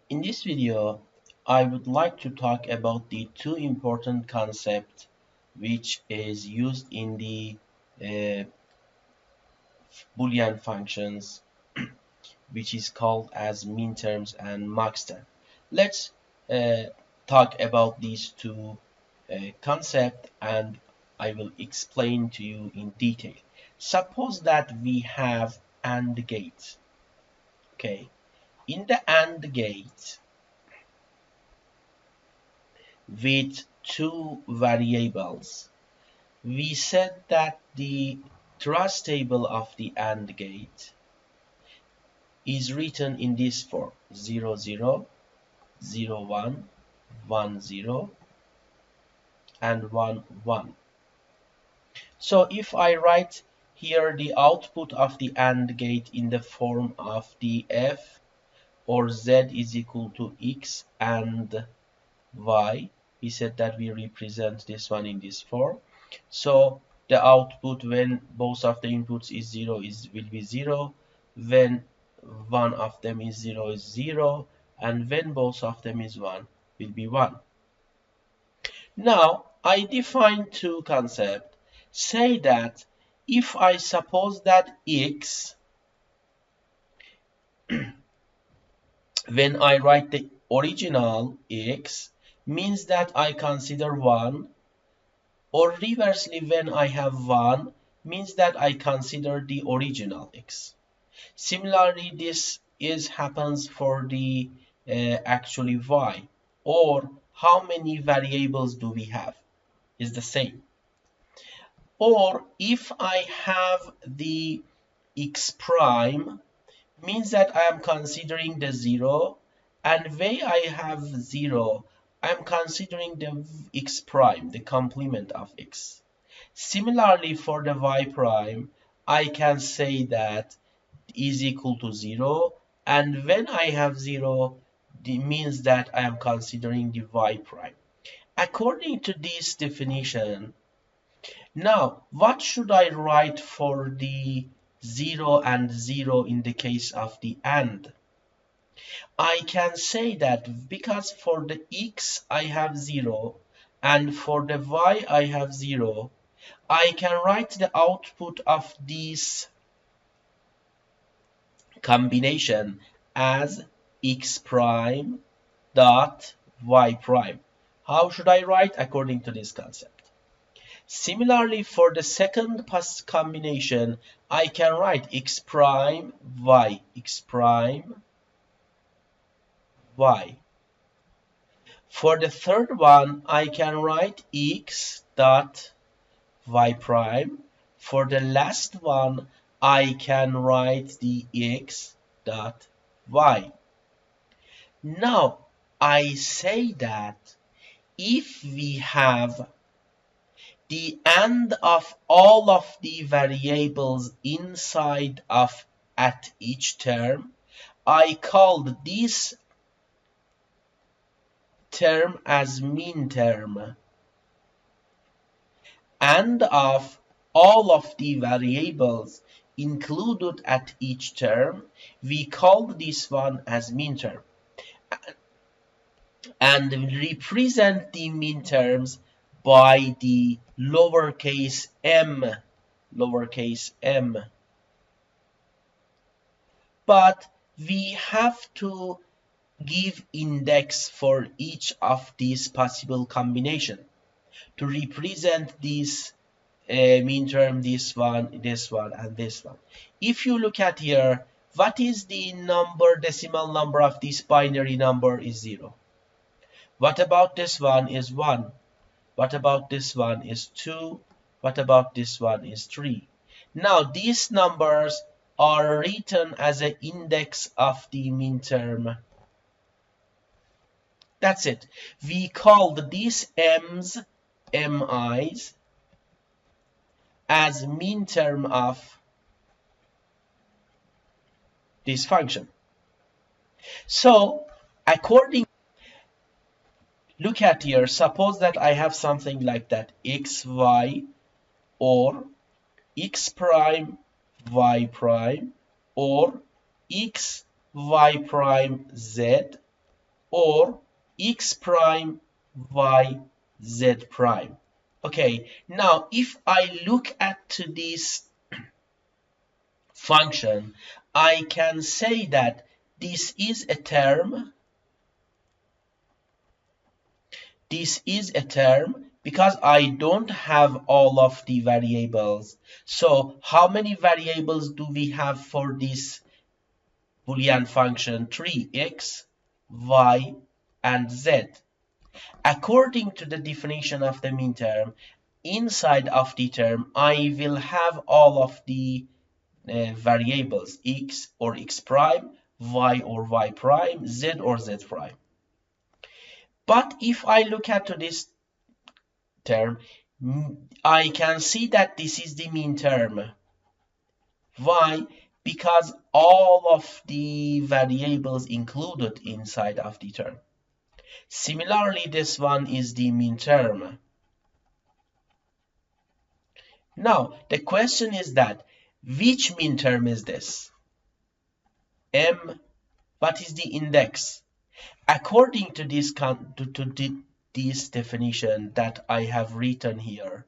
In this video, I would like to talk about the two important concepts which is used in the uh, Boolean functions, which is called as minterms and maxterms. Let's talk about these two concepts, and I will explain to you in detail. Suppose that we have AND gates. Okay, in the AND gate with two variables, we said that the truth table of the AND gate is written in this form: 0, 0, 0, 1, 1, 0, and 1, 1. So if I write here the output of the AND gate in the form of the f or z is equal to x and y, we said that we represent this one in this form. So the output when both of the inputs is 0 will be 0, when one of them is 0 is 0, and when both of them is 1 will be 1. Now I define two concepts. Say that if I suppose that x, when I write the original x, means that I consider 1, or reversely, when I have 1, means that I consider the original x. Similarly, this happens for the actually y, or how many variables do we have is the same. Or if I have the x prime, means that I am considering the 0, and when I have 0, I am considering the x prime, the complement of x. Similarly, for the y prime, I can say that is equal to 0, and when I have 0, it means that I am considering the y prime. According to this definition, now what should I write for the 0 and 0 in the case of the AND? I can say that because for the x I have 0 and for the y I have 0, I can write the output of this combination as x prime dot y prime. How should I write? According to this concept. Similarly, for the second combination, I can write x prime y, x prime y. For the third one, I can write x dot y prime. For the last one, I can write the x dot y. Now, I say that if we have the AND of all of the variables inside of at each term, I called this term as minterm. AND of all of the variables included at each term, we called this one as minterm. And we represent the minterms by the lowercase m, but we have to give index for each of these possible combination to represent this minterm, this one, and this one. If you look at here, what is the decimal number of this binary number is 0. What about this one is 1? What about this one is 2? What about this one is 3? Now these numbers are written as an index of the minterm. That's it. We called these m's, mi's, as minterm of this function. So according, look at here, suppose that I have something like that, x, y, or x prime, y prime, or x, y prime, z, or x prime y z prime. Okay, now if I look at this function, I can say that this is a term, because I don't have all of the variables. So how many variables do we have for this Boolean function? 3x, y, and z. According to the definition of the minterm, inside of the term, I will have all of the variables, x or x prime, y or y prime, z or z prime. But if I look at this term, I can see that this is the mean term. Why? Because all of the variables included inside of the term. Similarly, this one is the mean term. Now, the question is that which mean term is this? M, what is the index? According to this this definition that I have written here,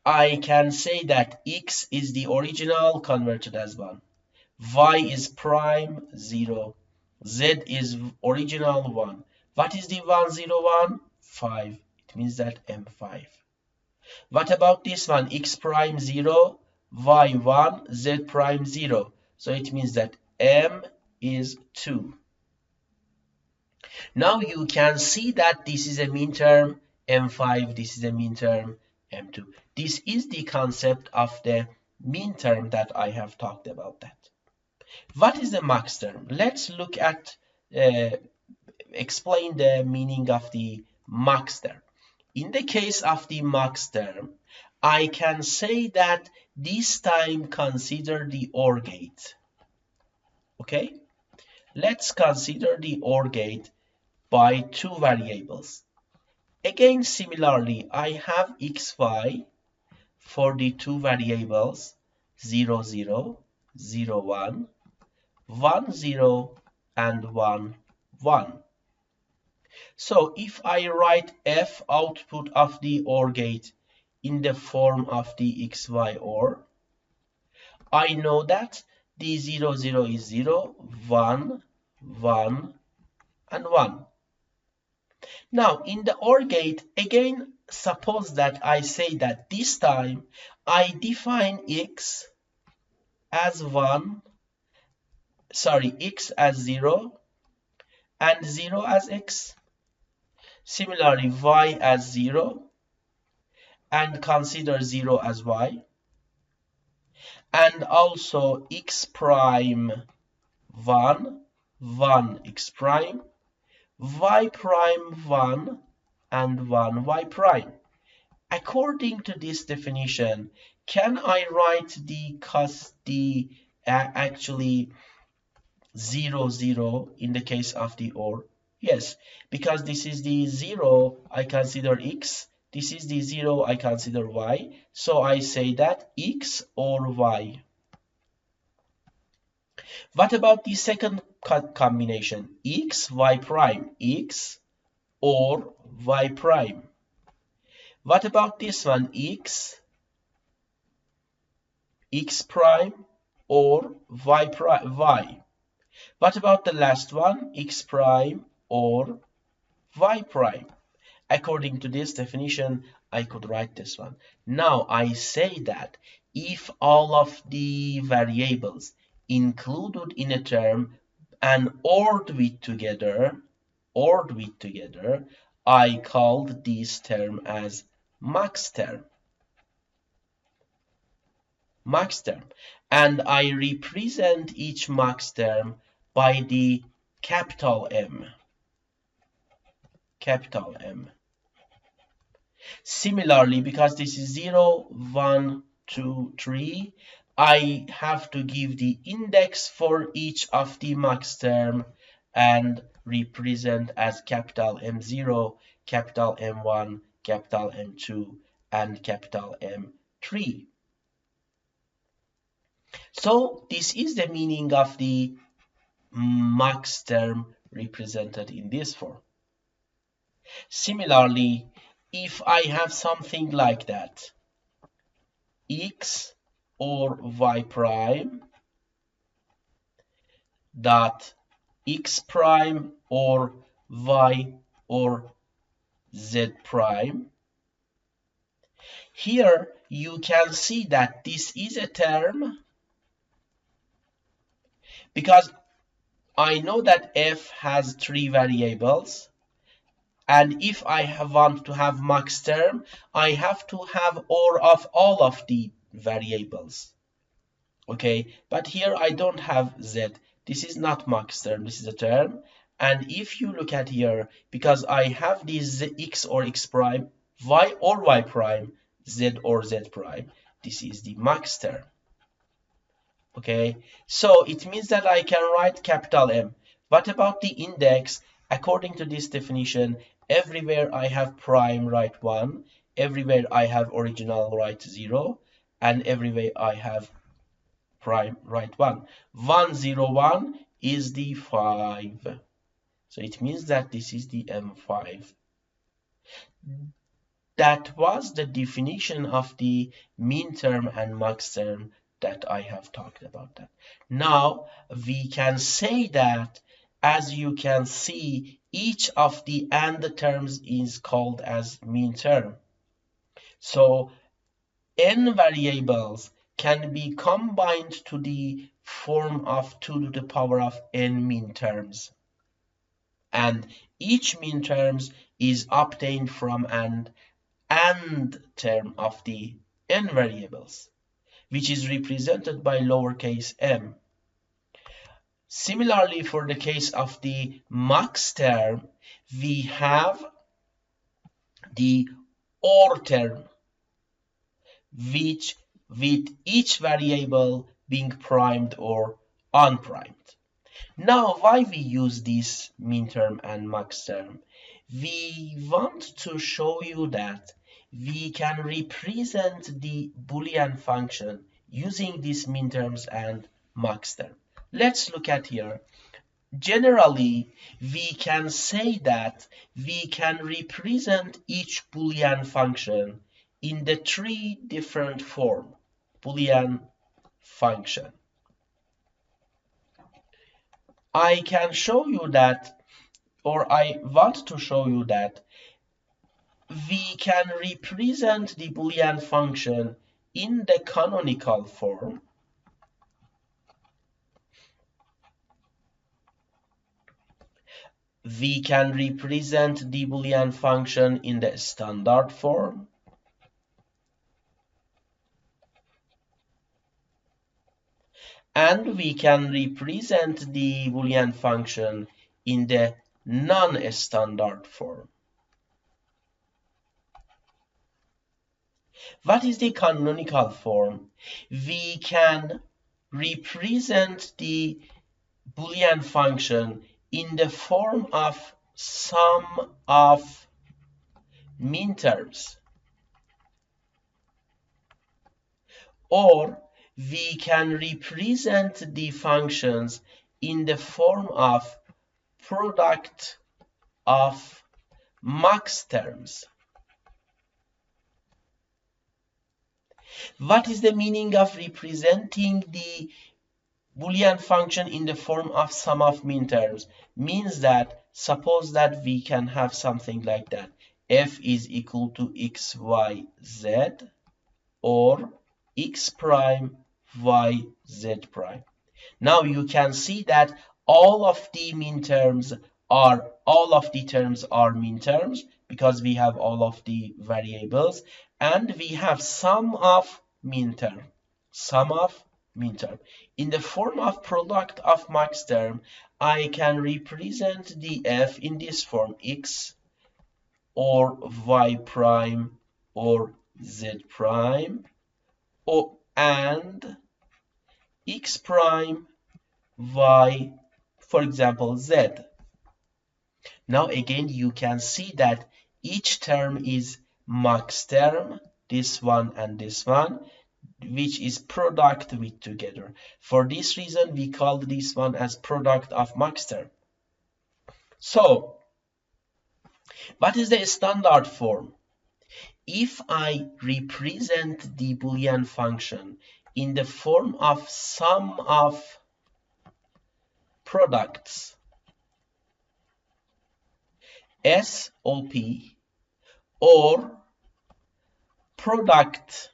I can say that x is the original converted as 1, y is prime 0, z is original 1. What is the 1, 0, 1? 5. It means that M5. What about this one? X prime 0, y 1, z prime 0. So it means that M is 2. Now you can see that this is a mean term, M5, this is a mean term, M2. This is the concept of the mean term that I have talked about that. What is the max term? Let's look at, explain the meaning of the max term. In the case of the max term, I can say that this time consider the OR gate. Okay? Let's consider the OR gate by two variables. Again, similarly, I have xy for the two variables 0, 0, 0, 1, 1, 0, and 1, 1. So if I write f output of the OR gate in the form of the xy OR, I know that the 0, 0 is 0, 1, 1, and 1. Now, in the OR gate, again, suppose that I say that this time I define x as 1, sorry, x as 0, and 0 as x. Similarly, y as 0, and consider 0 as y. And also x prime 1, 1 x prime, y prime 1, and 1 y prime. According to this definition, can I write actually 0, 0 in the case of the OR? Yes, because this is the 0, I consider x. This is the 0, I consider y. So I say that x or y. What about the second combination? X, y prime. X or y prime. What about this one? X, x prime or y prime. Y. What about the last one? X prime or y prime. According to this definition, I could write this one. Now I say that if all of the variables included in a term and ORed with together, I called this term as max term. Max term. And I represent each max term by the capital M. Capital M. Similarly, because this is 0, 1, 2, 3, I have to give the index for each of the max term and represent as capital M0, capital M1, capital M2, and capital M3. So this is the meaning of the max term represented in this form. Similarly, if I have something like that, x or y prime dot x prime or y or z prime, here you can see that this is a term because I know that f has 3 variables, and if I want to have max term, I have to have OR of all of the variables. Okay, but here I don't have z. This is not max term, this is a term. And if you look at here, because I have this x or x prime, y or y prime, z or z prime, this is the max term. Okay, so it means that I can write capital M. What about the index? According to this definition, everywhere I have prime, write 1, everywhere I have original, write 0, and everywhere I have prime, write 1. 1, 0, 1 is the 5. So it means that this is the M5. That was the definition of the mean term and max term that I have talked about that. Now we can say that, as you can see, each of the AND terms is called as mean term. So n variables can be combined to the form of 2 to the power of n mean terms. And each mean terms is obtained from an AND term of the n variables, which is represented by lowercase m. Similarly, for the case of the max term, we have the OR term, which with each variable being primed or unprimed. Now, why we use this mean term and max term? We want to show you that we can represent the Boolean function using these mean terms and max term. Let's look at here. Generally, we can say that we can represent each Boolean function in the 3 different forms. Boolean function. I can show you that, or I want to show you that we can represent the Boolean function in the canonical form. We can represent the Boolean function in the standard form. And we can represent the Boolean function in the non-standard form. What is the canonical form? We can represent the Boolean function in the form of sum of Minterms, or we can represent the functions in the form of product of Maxterms. What is the meaning of representing the Boolean function in the form of sum of Minterms? Means that, suppose that we can have something like that. F is equal to x, y, z, or x prime, y, z prime. Now you can see that all of the terms are mean terms because we have all of the variables, and we have sum of mean term. In the form of product of max term, I can represent the f in this form, x or y prime or z prime, and x prime, y, for example, z. Now again, you can see that each term is max term, this one and this one, which is product with together. For this reason, we call this one as product of max term. So what is the standard form? If I represent the Boolean function in the form of sum of products SOP or product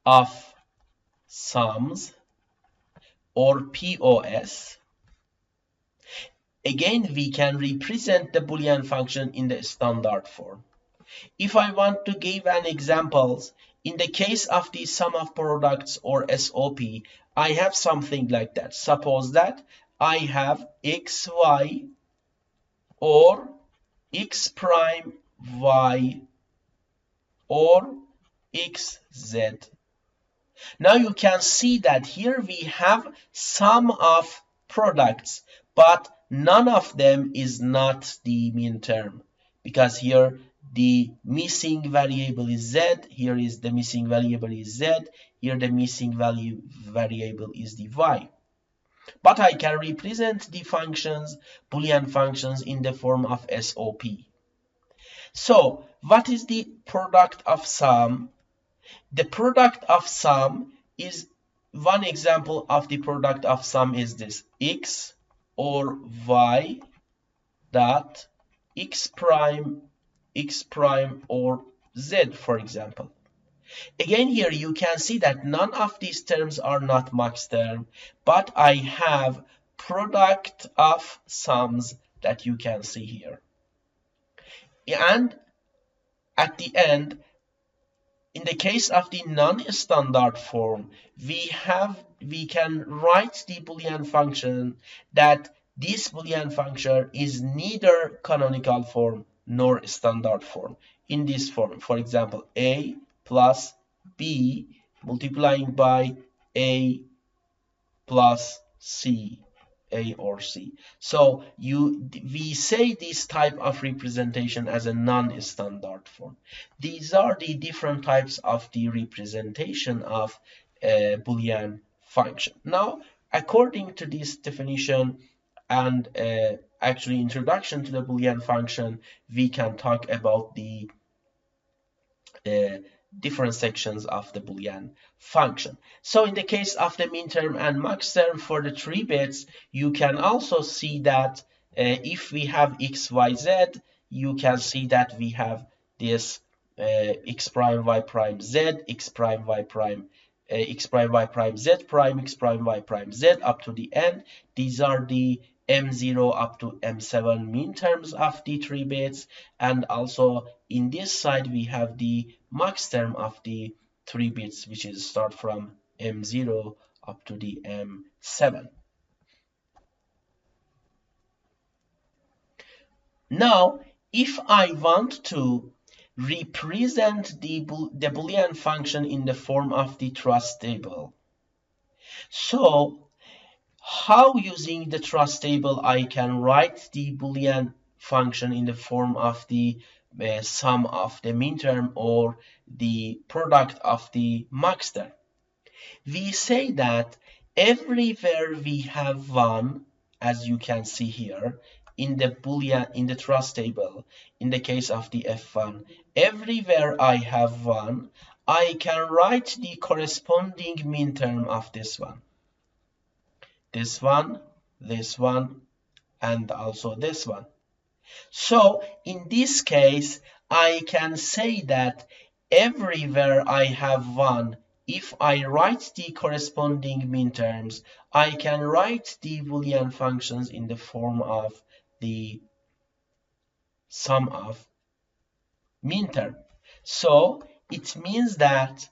of sums or POS, again we can represent the Boolean function in the standard form. If I want to give an examples, in the case of the sum of products or SOP, I have something like that. Suppose that I have XY or X prime Y or XZ. Now you can see that here we have sum of products, but none of them is not the min term, because here the missing variable is Z, here is the missing variable is Z, here the missing variable is the Y. But I can represent the functions, Boolean functions, in the form of SOP. So what is the product of sum? The product of sum is, one example of the product of sum is this: X or Y dot X prime or Z, for example. Again, here you can see that none of these terms are not max term, but I have product of sums that you can see here. And at the end, in the case of the non-standard form, we can write the Boolean function that this Boolean function is neither canonical form nor standard form. In this form, for example, A plus B multiplying by A plus C, A or C. So we say this type of representation as a non-standard form. These are the different types of the representation of a Boolean function. Now, according to this definition and actually introduction to the Boolean function, we can talk about the different sections of the Boolean function. So in the case of the minterm and maxterm for the 3 bits, you can also see that if we have x, y, z, you can see that we have this x prime, y prime, z, x prime, y prime, x prime, y prime, z prime, x prime, y prime, z up to the end. These are the M0 up to M7 minterms of the 3 bits, and also in this side we have the max term of the 3 bits, which is start from M0 up to the M7. Now, if I want to represent the Boolean function in the form of the truth table, so how using the truth table I can write the Boolean function in the form of the sum of the minterm or the product of the max term? We say that everywhere we have 1, as you can see here in the Boolean, in the truth table, in the case of the F1, everywhere I have 1, I can write the corresponding minterm of this one. This one, and also this one. So in this case, I can say that everywhere I have 1, if I write the corresponding minterms, I can write the Boolean functions in the form of the sum of minterm. So it means that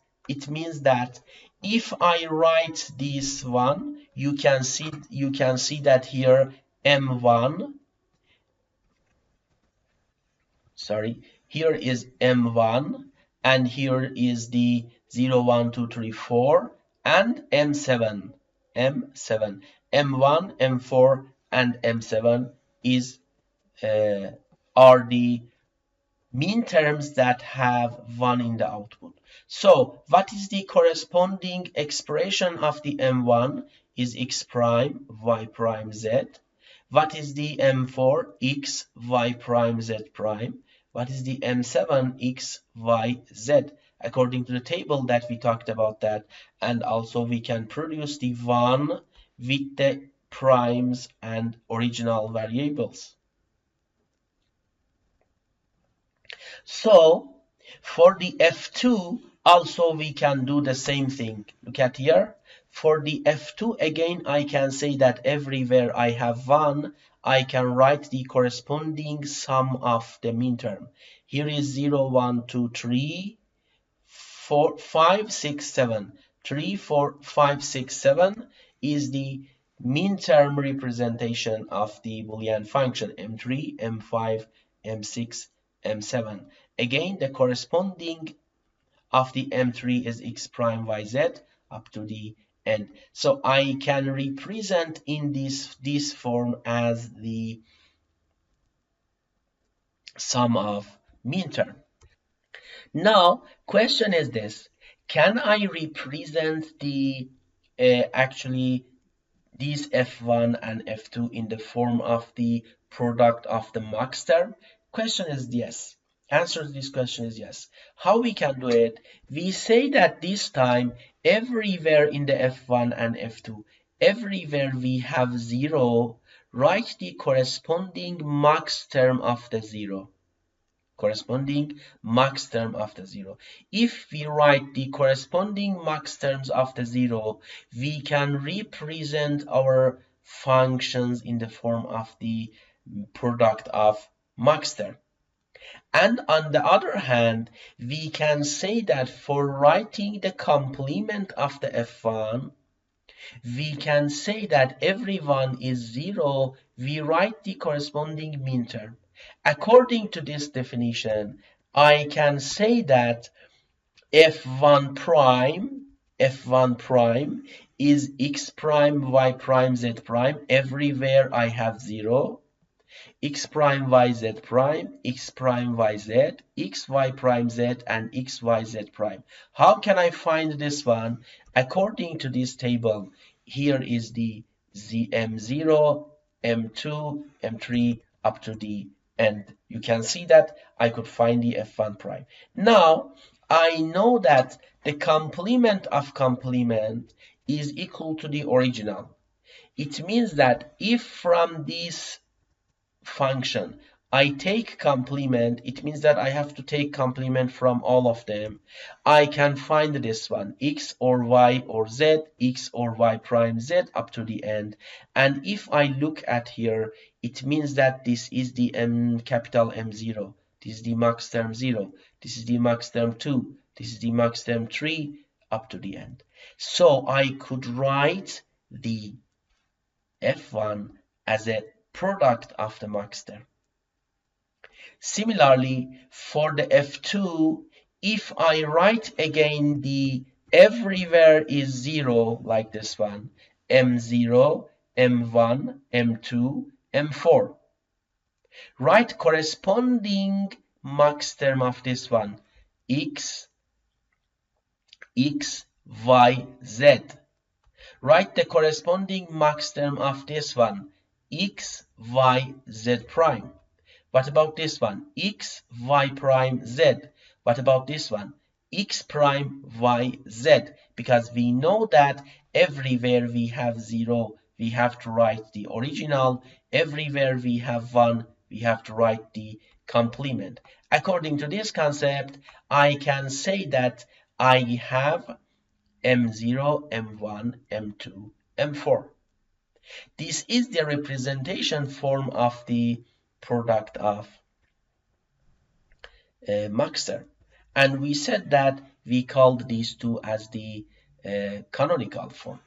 if I write this one, you can see that here M1, sorry, here is M1 and here is the 0, 1, 2, 3, 4 and M7, M1, M4 and M7 are the minterms that have 1 in the output. So what is the corresponding expression of the M1 is x prime, y prime, z. What is the M4? X, Y prime, Z prime. What is the M7? X, Y, Z. According to the table that we talked about that. And also we can produce the one with the primes and original variables. So for the F2, also we can do the same thing. Look at here. For the F2, again, I can say that everywhere I have 1, I can write the corresponding sum of the minterm. Here is 0, 1, 2, 3, 4, 5, 6, 7. 3, 4, 5, 6, 7 is the minterm representation of the Boolean function M3, M5, M6, M7. Again, the corresponding of the M3 is X prime YZ up to the end. So I can represent in this form as the sum of minterm. Now, question is this: can I represent the actually these F1 and F2 in the form of the product of the Maxterm? Question is yes. Answer to this question is yes. How we can do it? We say that this time everywhere in the F1 and F2, everywhere we have 0, write the corresponding Maxterm of the 0. Corresponding Maxterm after 0. If we write the corresponding Maxterms after 0, we can represent our functions in the form of the product of Maxterm. And on the other hand, we can say that for writing the complement of the F1, we can say that everyone is 0, we write the corresponding minterm. According to this definition, I can say that f1 prime is x prime, y prime, z prime. Everywhere I have 0. X prime, y, z prime, x prime, y, z, x, y prime, z, and x, y, z prime. How can I find this one? According to this table, here is the M0, M2, M3 up to the end. You can see that I could find the F1 prime. Now, I know that the complement of complement is equal to the original. It means that if from this function I take complement, it means that I have to take complement from all of them. I can find this one, x or y or z, x or y prime z up to the end. And if I look at here, it means that this is the capital M0, this is the max term 0, this is the max term 2, this is the max term 3 up to the end. So I could write the F1 as a product of the Maxterm. Similarly, for the F2, if I write again the everywhere is 0 like this one, M0, M1, M2, M4. Write corresponding Maxterm of this one, X, Y, Z. Write the corresponding Maxterm of this one, x, y, z prime. What about this one? X, y prime, z. What about this one? X prime, y, z. Because we know that everywhere we have 0, we have to write the original. Everywhere we have 1, we have to write the complement. According to this concept, I can say that I have M0, M1, M2, M4. This is the representation form of the product of Maxterm. And we said that we called these two as the canonical form.